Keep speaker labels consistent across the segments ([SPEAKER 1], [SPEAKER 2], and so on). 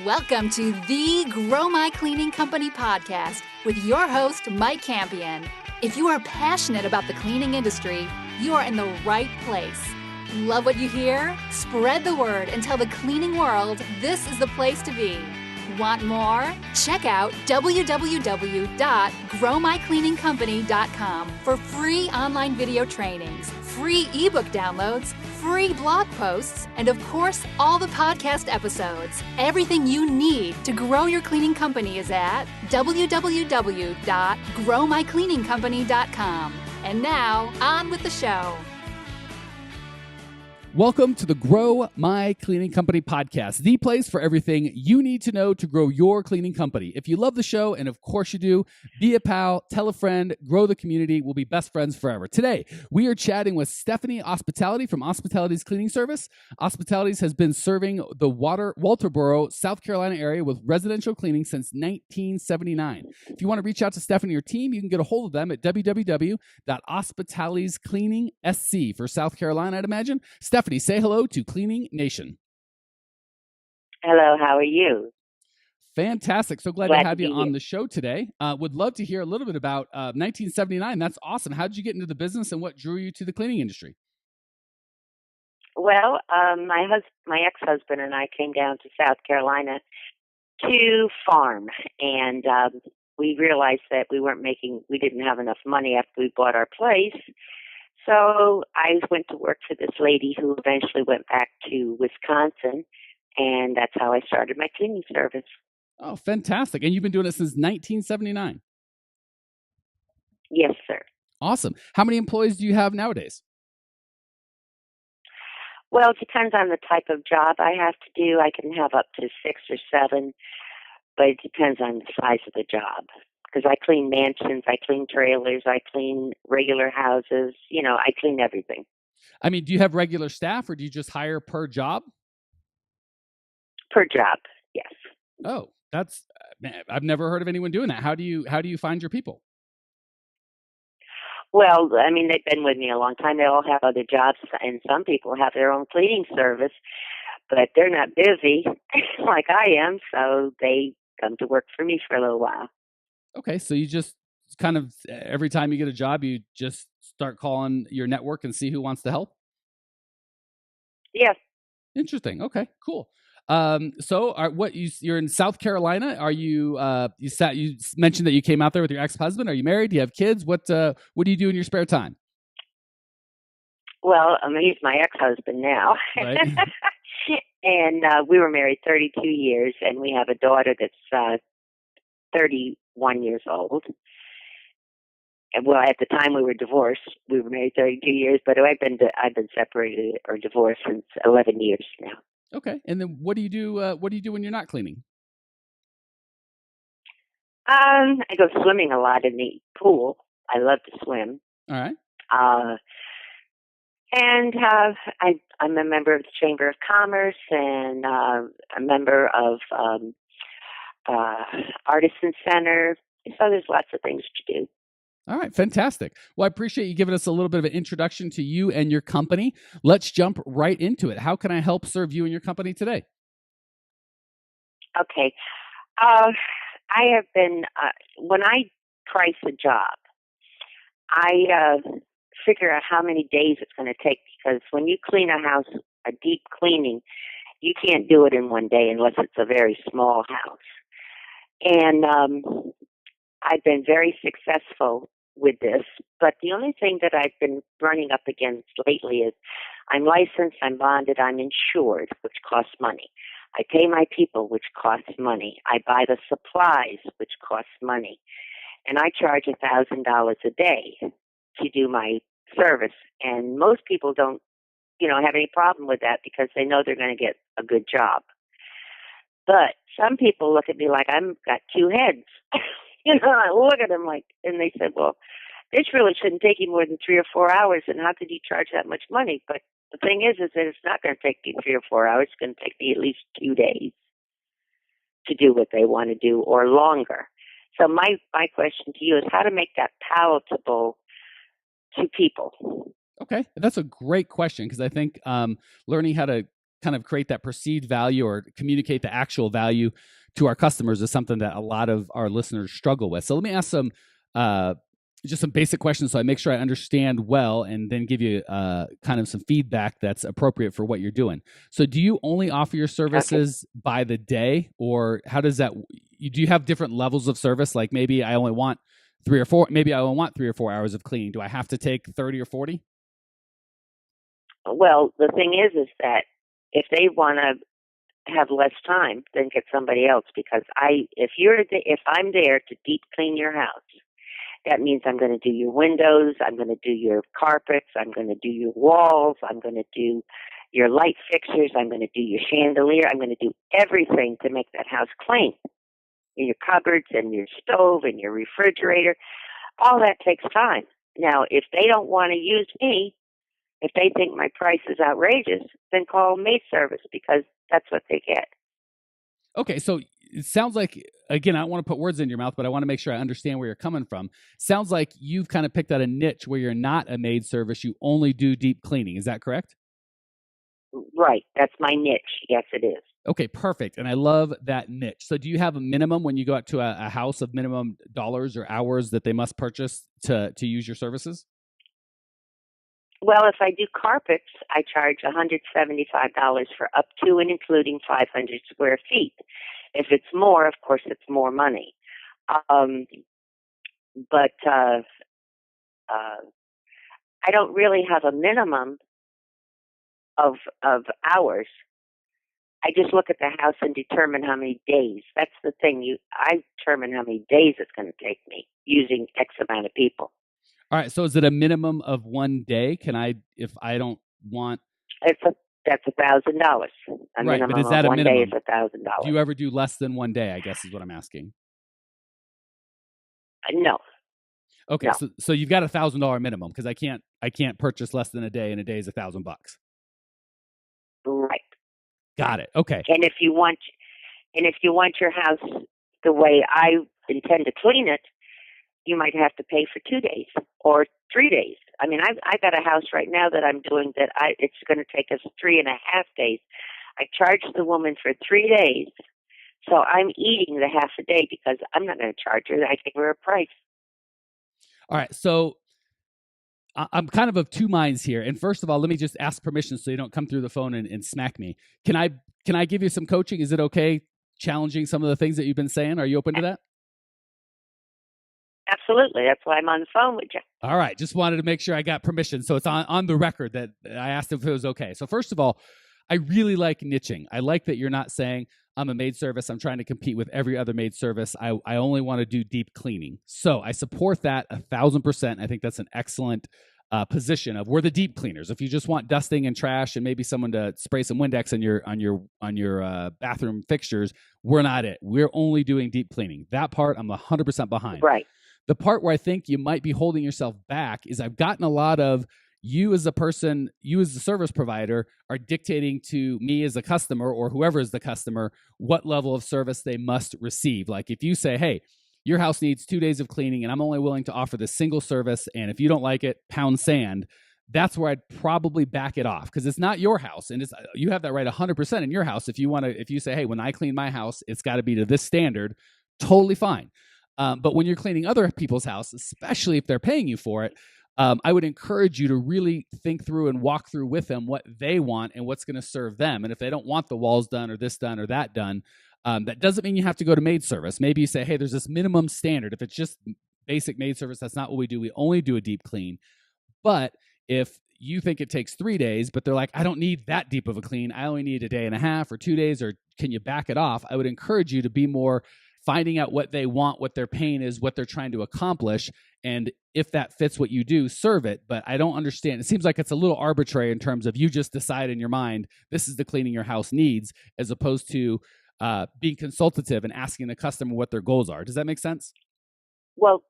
[SPEAKER 1] Welcome to the Grow My Cleaning Company podcast with your host, Mike Campion. If you are passionate about the cleaning industry, you are in the right place. Love what you hear? Spread the word and tell the cleaning world this is the place to be. Want more? Check out www.growmycleaningcompany.com for free online video trainings, free ebook downloads, free blog posts, and of course, all the podcast episodes. Everything you need to grow your cleaning company is at www.growmycleaningcompany.com. And now, on with the show.
[SPEAKER 2] Welcome to the Grow My Cleaning Company podcast, the place for everything you need to know to grow your cleaning company. If you love the show, and of course you do, be a pal, tell a friend, grow the community. We'll be best friends forever. Today, we are chatting with Stephanie Ospitale from Ospitality's Cleaning Service. Ospitality's has been serving the Walterboro, South Carolina area with residential cleaning since 1979. If you want to reach out to Stephanie or team, you can get a hold of them at www.ospitaliescleaning.sc for South Carolina, I'd imagine. Stephanie, say hello to Cleaning Nation.
[SPEAKER 3] Hello, how are you?
[SPEAKER 2] Fantastic. So glad to have you on the show today. Would love to hear a little bit about 1979. That's awesome. How did you get into the business and what drew you to the cleaning industry?
[SPEAKER 3] Well, my ex-husband and I came down to South Carolina to farm, and we realized that we didn't have enough money after we bought our place. So I went to work for this lady who eventually went back to Wisconsin, and that's how I started my cleaning service.
[SPEAKER 2] Oh, fantastic. And you've been doing it since 1979?
[SPEAKER 3] Yes, sir.
[SPEAKER 2] Awesome. How many employees do you have nowadays?
[SPEAKER 3] Well, it depends on the type of job I have to do. I can have up to 6 or 7, but it depends on the size of the job. Because I clean mansions, I clean trailers, I clean regular houses, I clean everything.
[SPEAKER 2] I mean, do you have regular staff or do you just hire per job?
[SPEAKER 3] Per job, yes.
[SPEAKER 2] Oh, I've never heard of anyone doing that. How do you find your people?
[SPEAKER 3] Well, I mean, they've been with me a long time. They all have other jobs, and some people have their own cleaning service, but they're not busy like I am, so they come to work for me for a little while.
[SPEAKER 2] Okay, so you just kind of, every time you get a job, you just start calling your network and see who wants to help?
[SPEAKER 3] Yes.
[SPEAKER 2] Interesting. Okay, cool. So you're in South Carolina. Are you, you mentioned that you came out there with your ex-husband. Are you married? Do you have kids? What do you do in your spare time?
[SPEAKER 3] Well, he's my ex-husband now.
[SPEAKER 2] Right.
[SPEAKER 3] And we were married 32 years, and we have a daughter that's 31 years old. And well, at the time we were divorced. We were married 32 years, but I've been separated or divorced since 11 years now.
[SPEAKER 2] Okay. And then what do you do? What do you do when you're not cleaning?
[SPEAKER 3] I go swimming a lot in the pool. I love to swim.
[SPEAKER 2] All right.
[SPEAKER 3] And I'm a member of the Chamber of Commerce and a member of Artisan Center. So there's lots of things to do.
[SPEAKER 2] All right, fantastic. Well, I appreciate you giving us a little bit of an introduction to you and your company. Let's jump right into it. How can I help serve you and your company today?
[SPEAKER 3] Okay. I have been, when I price a job, I figure out how many days it's going to take, because when you clean a house, a deep cleaning, you can't do it in one day unless it's a very small house. And I've been very successful with this, but the only thing that I've been running up against lately is I'm licensed, I'm bonded, I'm insured, which costs money. I pay my people, which costs money. I buy the supplies, which costs money. And I charge $1,000 a day to do my service. And most people don't, have any problem with that because they know they're going to get a good job. But some people look at me like I've got 2 heads. I look at them and they said, well, this really shouldn't take you more than 3 or 4 hours, and how could you charge that much money? But the thing is that it's not going to take me 3 or 4 hours. It's going to take me at least 2 days to do what they want to do, or longer. So my question to you is how to make that palatable to people.
[SPEAKER 2] Okay, that's a great question, because I think learning how to kind of create that perceived value or communicate the actual value to our customers is something that a lot of our listeners struggle with. So let me ask just some basic questions so I make sure I understand well, and then give you kind of some feedback that's appropriate for what you're doing. So do you only offer your services by the day, or how does that, do you have different levels of service? Like maybe I only want 3 or 4, maybe I only want 3 or 4 hours of cleaning. Do I have to take 30 or 40?
[SPEAKER 3] Well, the thing is that if they want to have less time, then get somebody else. Because if I'm there to deep clean your house, that means I'm going to do your windows, I'm going to do your carpets, I'm going to do your walls, I'm going to do your light fixtures, I'm going to do your chandelier, I'm going to do everything to make that house clean. Your cupboards and your stove and your refrigerator, all that takes time. Now, if they don't want to use me, if they think my price is outrageous, then call maid service, because that's what they get.
[SPEAKER 2] Okay, so it sounds like, again, I don't want to put words in your mouth, but I want to make sure I understand where you're coming from. Sounds like you've kind of picked out a niche where you're not a maid service, you only do deep cleaning. Is that correct?
[SPEAKER 3] Right, that's my niche. Yes, it is.
[SPEAKER 2] Okay, perfect. And I love that niche. So do you have a minimum when you go out to a house of minimum dollars or hours that they must purchase to use your services?
[SPEAKER 3] Well, if I do carpets, I charge $175 for up to and including 500 square feet. If it's more, of course, it's more money. But I don't really have a minimum of hours. I just look at the house and determine how many days. That's the thing. I determine how many days it's going to take me using X amount of people.
[SPEAKER 2] All right. So is it a minimum of 1 day? Can I, if I don't want?
[SPEAKER 3] That's $1,000.
[SPEAKER 2] Right, but is that a minimum?
[SPEAKER 3] 1 day is $1,000.
[SPEAKER 2] Do you ever do less than 1 day, I guess is what I'm asking.
[SPEAKER 3] No.
[SPEAKER 2] Okay.
[SPEAKER 3] No.
[SPEAKER 2] So you've got $1,000 minimum, because I can't purchase less than a day, and a day is $1,000.
[SPEAKER 3] Right.
[SPEAKER 2] Got it. Okay.
[SPEAKER 3] And if you want your house the way I intend to clean it, you might have to pay for 2 days or 3 days. I mean, I got a house right now that I'm doing that it's going to take us 3.5 days. I charged the woman for 3 days, so I'm eating the half a day because I'm not going to charge her. I gave her a price.
[SPEAKER 2] All right. So I'm kind of 2 minds here. And first of all, let me just ask permission so you don't come through the phone and smack me. Can I give you some coaching? Is it okay challenging some of the things that you've been saying? Are you open to that?
[SPEAKER 3] Absolutely. That's why I'm on the phone with you.
[SPEAKER 2] All right. Just wanted to make sure I got permission. So it's on the record that I asked if it was okay. So first of all, I really like niching. I like that you're not saying, I'm a maid service, I'm trying to compete with every other maid service. I only want to do deep cleaning. So I support that 1,000%. I think that's an excellent position of, we're the deep cleaners. If you just want dusting and trash and maybe someone to spray some Windex on your bathroom fixtures, we're not it. We're only doing deep cleaning. That part I'm 100% behind.
[SPEAKER 3] Right.
[SPEAKER 2] The part where I think you might be holding yourself back is I've gotten a lot of, you as a person, you as the service provider are dictating to me as a customer, or whoever is the customer, what level of service they must receive. Like if you say, hey, your house needs 2 days of cleaning and I'm only willing to offer this single service, and if you don't like it, pound sand, that's where I'd probably back it off, because it's not your house, and you have that right 100% in your house. If you say, hey, when I clean my house, it's got to be to this standard, totally fine. But when you're cleaning other people's house, especially if they're paying you for it, I would encourage you to really think through and walk through with them what they want and what's going to serve them. And if they don't want the walls done or this done or that done, that doesn't mean you have to go to maid service. Maybe you say, hey, there's this minimum standard. If it's just basic maid service, that's not what we do. We only do a deep clean. But if you think it takes 3 days, but they're like, I don't need that deep of a clean, I only need a day and a half or 2 days, or can you back it off? I would encourage you to be more finding out what they want, what their pain is, what they're trying to accomplish. And if that fits what you do, serve it. But I don't understand. It seems like it's a little arbitrary in terms of you just decide in your mind, this is the cleaning your house needs, as opposed to being consultative and asking the customer what their goals are. Does that make sense?
[SPEAKER 3] Well,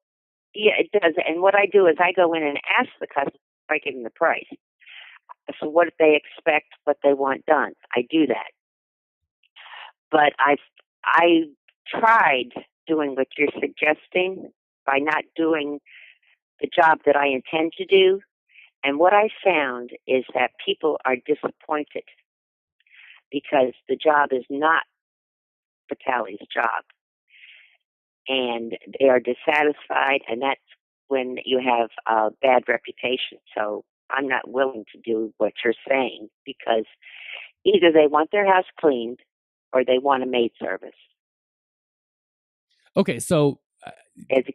[SPEAKER 3] yeah, it does. And what I do is I go in and ask the customer, I give them the price. So what they expect, what they want done. I do that. But I tried doing what you're suggesting by not doing the job that I intend to do. And what I found is that people are disappointed. because the job is not Ospitale's job. And they are dissatisfied, and that's when you have a bad reputation. So I'm not willing to do what you're saying, because either they want their house cleaned or they want a maid service.
[SPEAKER 2] Okay, so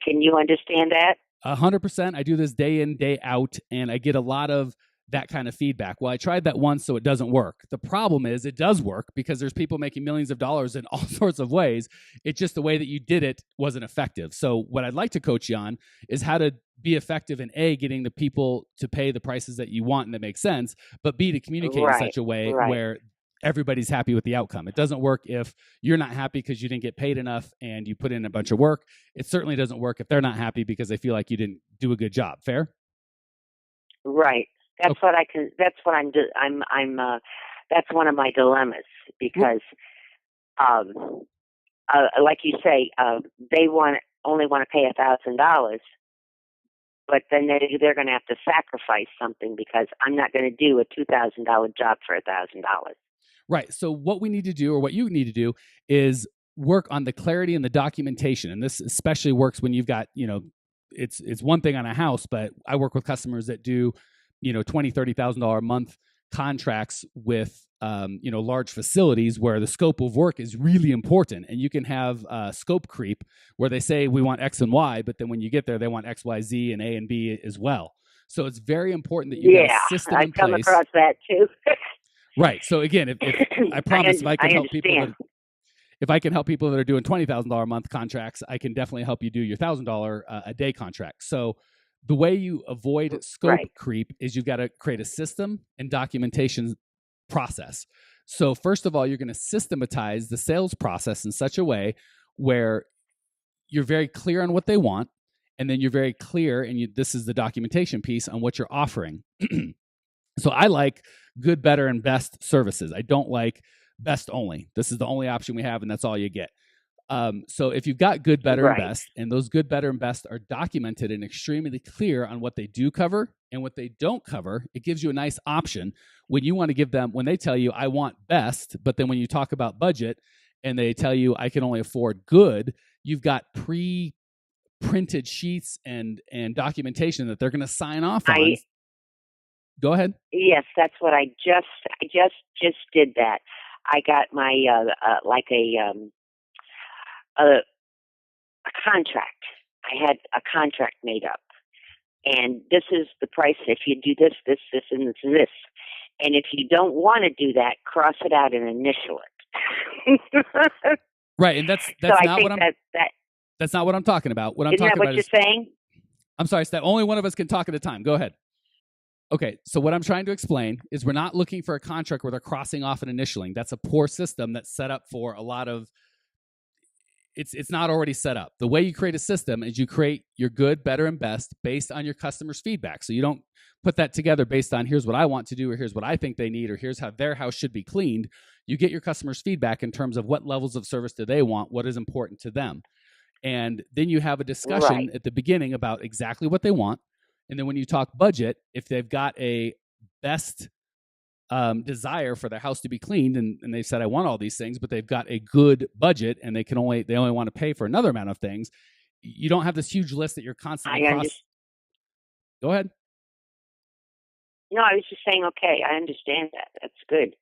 [SPEAKER 3] can you understand that?
[SPEAKER 2] 100%. I do this day in, day out, and I get a lot of that kind of feedback. Well, I tried that once, so it doesn't work. The problem is it does work, because there's people making millions of dollars in all sorts of ways. It's just the way that you did it wasn't effective. So what I'd like to coach you on is how to be effective in A, getting the people to pay the prices that you want and that make sense, but B, to communicate in such a way where everybody's happy with the outcome. It doesn't work if you're not happy because you didn't get paid enough and you put in a bunch of work. It certainly doesn't work if they're not happy because they feel like you didn't do a good job. Fair?
[SPEAKER 3] Right. That's what I can. That's what I'm. That's one of my dilemmas, because, like you say, they only want to pay $1,000, but then they're going to have to sacrifice something, because I'm not going to do a $2,000 job for $1,000.
[SPEAKER 2] Right. So what we need to do, or what you need to do, is work on the clarity and the documentation. And this especially works when you've got, it's one thing on a house, but I work with customers that do, $20,000, $30,000 a month contracts with, large facilities where the scope of work is really important. And you can have scope creep where they say we want X and Y, but then when you get there, they want X, Y, Z, and A and B as well. So it's very important that you get a system in place.
[SPEAKER 3] I've come across that too.
[SPEAKER 2] Right. So again, if I promise, if I can help people that are doing $20,000 a month contracts, I can definitely help you do your $1,000 a day contract. So the way you avoid scope creep is you've got to create a system and documentation process. So first of all, you're going to systematize the sales process in such a way where you're very clear on what they want, and then you're very clear, and this is the documentation piece, on what you're offering. So I like good, better, and best services. I don't like best only. This is the only option we have, and that's all you get. So if you've got good, better, and best, and those good, better, and best are documented and extremely clear on what they do cover and what they don't cover, it gives you a nice option when you want to give them, when they tell you, I want best, but then when you talk about budget and they tell you, I can only afford good, you've got pre-printed sheets and documentation that they're going to sign off on. Go ahead.
[SPEAKER 3] Yes, that's what I just did that. I got my a contract. I had a contract made up, and this is the price if you do this, this, this, and this. And if you don't want to do that, cross it out and initial it.
[SPEAKER 2] Right, and that's
[SPEAKER 3] so
[SPEAKER 2] not what that's not what I'm talking about. What I'm talking about
[SPEAKER 3] is, you're saying?
[SPEAKER 2] I'm sorry, Steph. Only one of us can talk at a time. Go ahead. Okay, so what I'm trying to explain is we're not looking for a contract where they're crossing off and initialing. That's a poor system that's set up for a lot of. It's not already set up. The way you create a system is you create your good, better, and best based on your customers' feedback. So you don't put that together based on here's what I want to do, or here's what I think they need, or here's how their house should be cleaned. You get your customers' feedback in terms of what levels of service do they want, what is important to them. And then you have a discussion at the beginning about exactly what they want. And then when you talk budget, if they've got a best desire for their house to be cleaned, and they said, I want all these things, but they've got a good budget and they only want to pay for another amount of things. You don't have this huge list that you're constantly Go ahead.
[SPEAKER 3] No, I was just saying, okay, I understand that. That's good.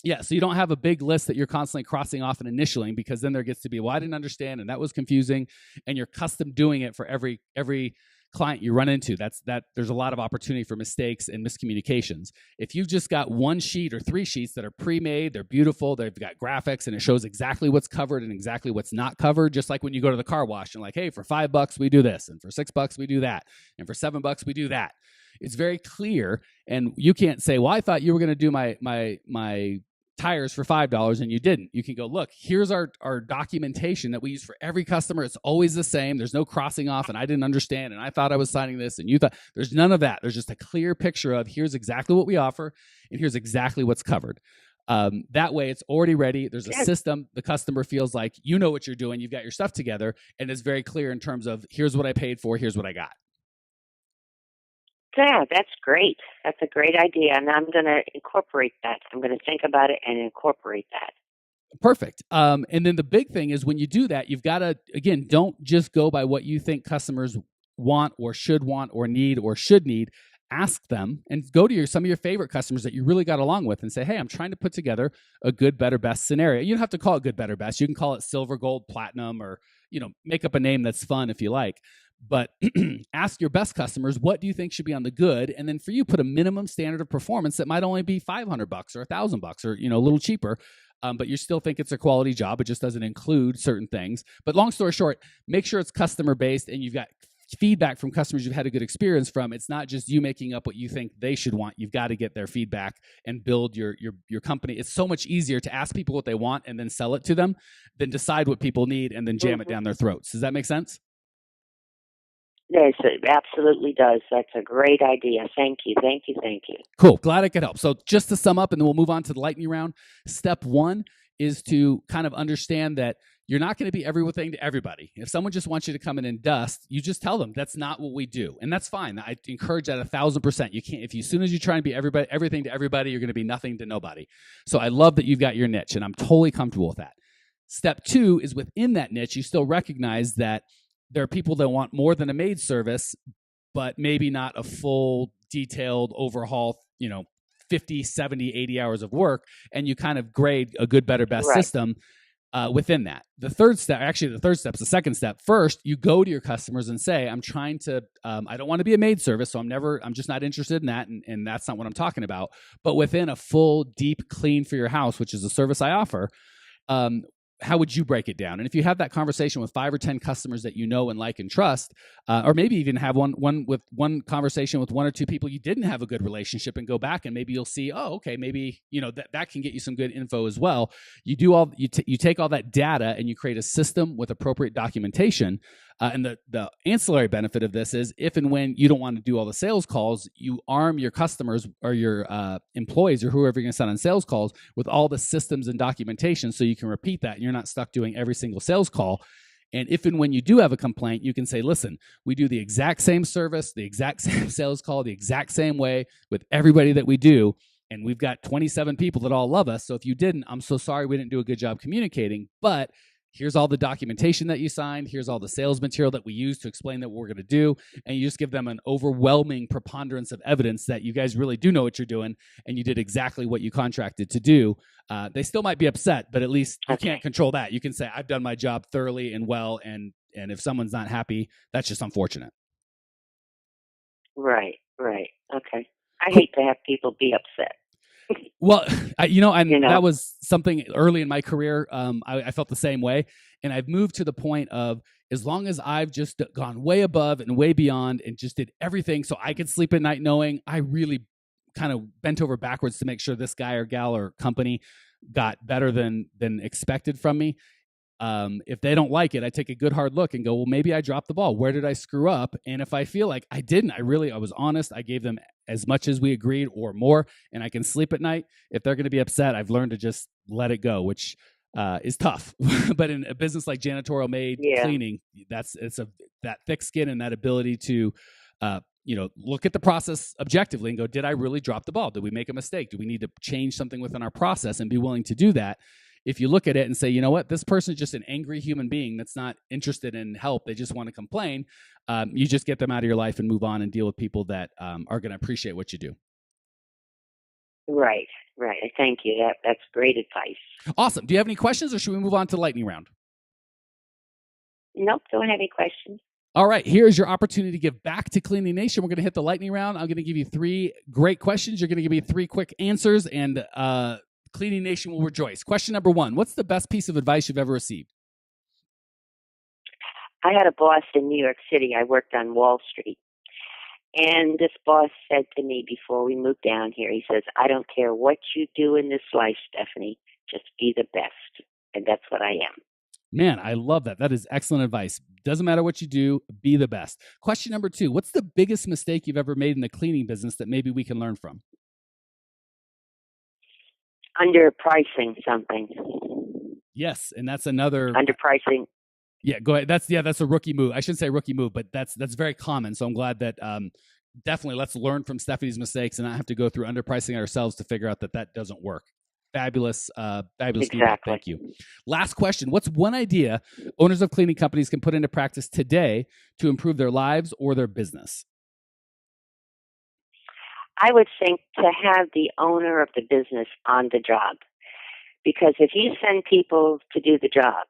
[SPEAKER 2] Yeah, so you don't have a big list that you're constantly crossing off and initialing, because then there gets to be, well, I didn't understand, and that was confusing, and you're custom doing it for every client you run into. There's a lot of opportunity for mistakes and miscommunications. If you've just got one sheet or 3 sheets that are pre-made, they're beautiful, they've got graphics, and it shows exactly what's covered and exactly what's not covered, just like when you go to the car wash and like, hey, for $5 we do this, and for $6 we do that, and for $7 we do that. It's very clear, and you can't say, well, I thought you were going to do my tires for $5 and you didn't. You can go, look, here's our documentation that we use for every customer. It's always the same. There's no crossing off, and I didn't understand, and I thought I was signing this, and you thought. There's none of that. There's just a clear picture of here's exactly what we offer, and here's exactly what's covered. That way it's already ready. There's a system. The customer feels like you know what you're doing. You've got your stuff together, and it's very clear in terms of here's what I paid for, here's what I got.
[SPEAKER 3] Yeah, that's great. That's a great idea, and I'm going to incorporate that. I'm going to think about it and incorporate that.
[SPEAKER 2] Perfect. And then the big thing is when you do that, you've got to, again, don't just go by what you think customers want or need or should need. Ask them and go to some of your favorite customers that you really got along with and say, hey, I'm trying to put together a good, better, best scenario. You don't have to call it good, better, best. You can call it silver, gold, platinum, or, make up a name that's fun if you like. But ask your best customers, what do you think should be on the good? And then for you, put a minimum standard of performance that might only be $500 or $1,000 or, a little cheaper. But you still think it's a quality job. It just doesn't include certain things. But long story short, make sure it's customer based and you've got feedback from customers you've had a good experience from. It's not just you making up what you think they should want. You've got to get their feedback and build your company. It's so much easier to ask people what they want and then sell it to them than decide what people need and then jam it down their throats. Does that make sense?
[SPEAKER 3] Yes, it absolutely does. That's a great idea. Thank you.
[SPEAKER 2] Cool. Glad I could help. So just to sum up, and then we'll move on to the lightning round. Step 1 is to kind of understand that you're not going to be everything to everybody. If someone just wants you to come in and dust, you just tell them that's not what we do. And that's fine. I encourage that 1,000%. You can't, as soon as you try and be everything to everybody, you're going to be nothing to nobody. So I love that you've got your niche and I'm totally comfortable with that. Step 2 is within that niche, you still recognize that there are people that want more than a maid service, but maybe not a full detailed overhaul, 50, 70, 80 hours of work. And you kind of grade a good, better, best system within that. The third step is the second step. First, you go to your customers and say, I'm trying to, I don't want to be a maid service. So I'm just not interested in that. And that's not what I'm talking about. But within a full, deep clean for your house, which is a service I offer, how would you break it down? And if you have that conversation with 5 or 10 customers that you know and like and trust, or maybe even have one conversation with 1 or 2 people you didn't have a good relationship and go back and maybe you'll see, oh, okay, maybe, that can get you some good info as well. You take all that data and you create a system with appropriate documentation. And the ancillary benefit of this is if and when you don't want to do all the sales calls, you arm your customers or your employees or whoever you're going to send on sales calls with all the systems and documentation so you can repeat that and you're not stuck doing every single sales call. And if and when you do have a complaint, you can say, listen, we do the exact same service, the exact same sales call, the exact same way with everybody that we do. And we've got 27 people that all love us. So if you didn't, I'm so sorry we didn't do a good job communicating. But here's all the documentation that you signed. Here's all the sales material that we use to explain that what we're going to do. And you just give them an overwhelming preponderance of evidence that you guys really do know what you're doing and you did exactly what you contracted to do. They still might be upset, but at least you can't control that. You can say, I've done my job thoroughly and well. And if someone's not happy, that's just unfortunate.
[SPEAKER 3] Right. Okay. I hate to have people be upset.
[SPEAKER 2] Well, that was something early in my career. I felt the same way. And I've moved to the point of as long as I've just gone way above and way beyond and just did everything so I could sleep at night knowing I really kind of bent over backwards to make sure this guy or gal or company got better than expected from me. If they don't like it, I take a good hard look and go, well, maybe I dropped the ball. Where did I screw up? And if I feel like I didn't, I was honest. I gave them as much as we agreed or more, and I can sleep at night. If they're going to be upset, I've learned to just let it go, which is tough. But in a business like janitorial maid cleaning, that thick skin and that ability to, look at the process objectively and go, did I really drop the ball? Did we make a mistake? Do we need to change something within our process and be willing to do that? If you look at it and say, you know what, this person is just an angry human being that's not interested in help, they just want to complain, you just get them out of your life and move on and deal with people that are going to appreciate what you do.
[SPEAKER 3] Right. Thank you. That's great advice.
[SPEAKER 2] Awesome. Do you have any questions or should we move on to the lightning round?
[SPEAKER 3] Nope, don't have any questions.
[SPEAKER 2] All right, here's your opportunity to give back to Cleaning Nation. We're going to hit the lightning round. I'm going to give you 3 great questions. You're going to give me 3 quick answers, and Cleaning Nation will rejoice. Question number 1, what's the best piece of advice you've ever received?
[SPEAKER 3] I had a boss in New York City. I worked on Wall Street. And this boss said to me before we moved down here, he says, I don't care what you do in this life, Stephanie, just be the best. And that's what I am.
[SPEAKER 2] Man, I love that. That is excellent advice. Doesn't matter what you do, be the best. Question number 2, what's the biggest mistake you've ever made in the cleaning business that maybe we can learn from?
[SPEAKER 3] Underpricing something.
[SPEAKER 2] Yes, and that's another
[SPEAKER 3] underpricing.
[SPEAKER 2] Yeah, go ahead. That's a rookie move. I shouldn't say rookie move, but that's very common. So I'm glad that definitely let's learn from Stephanie's mistakes and not have to go through underpricing ourselves to figure out that doesn't work. Fabulous feedback. Thank you. Last question. What's one idea owners of cleaning companies can put into practice today to improve their lives or their business?
[SPEAKER 3] I would think to have the owner of the business on the job. Because if you send people to do the job,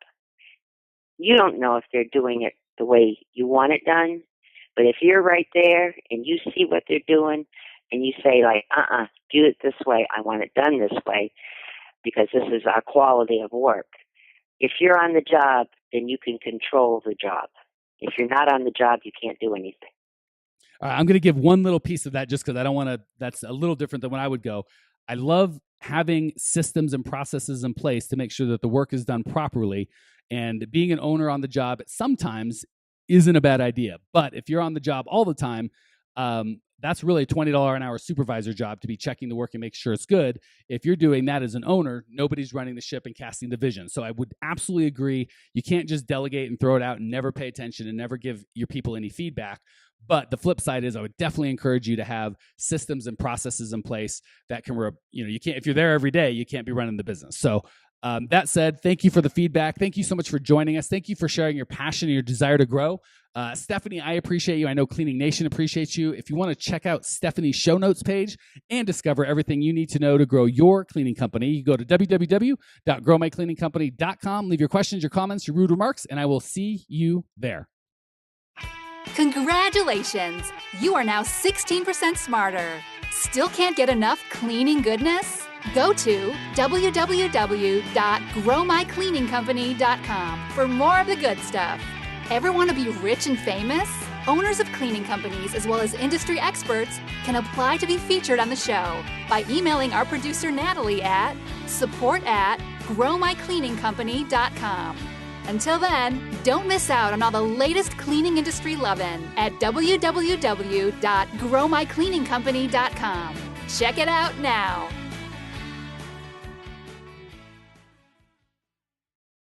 [SPEAKER 3] you don't know if they're doing it the way you want it done. But if you're right there and you see what they're doing and you say like, do it this way, I want it done this way, because this is our quality of work. If you're on the job, then you can control the job. If you're not on the job, you can't do anything.
[SPEAKER 2] All right, I'm going to give one little piece of that just because I don't want to, that's a little different than when I would go. I love having systems and processes in place to make sure that the work is done properly. And being an owner on the job sometimes isn't a bad idea. But if you're on the job all the time, that's really a $20 an hour supervisor job to be checking the work and make sure it's good. If you're doing that as an owner, nobody's running the ship and casting the vision. So I would absolutely agree. You can't just delegate and throw it out and never pay attention and never give your people any feedback. But the flip side is I would definitely encourage you to have systems and processes in place that can, you can't, if you're there every day, you can't be running the business. So that said, thank you for the feedback. Thank you so much for joining us. Thank you for sharing your passion and your desire to grow. Stephanie, I appreciate you. I know Cleaning Nation appreciates you. If you want to check out Stephanie's show notes page and discover everything you need to know to grow your cleaning company, you go to www.growmycleaningcompany.com. Leave your questions, your comments, your rude remarks, and I will see you there.
[SPEAKER 1] Congratulations! You are now 16% smarter. Still can't get enough cleaning goodness? Go to www.growmycleaningcompany.com for more of the good stuff. Ever want to be rich and famous? Owners of cleaning companies as well as industry experts can apply to be featured on the show by emailing our producer Natalie at support@growmycleaningcompany.com. Until then, don't miss out on all the latest cleaning industry lovin' at www.growmycleaningcompany.com. Check it out now.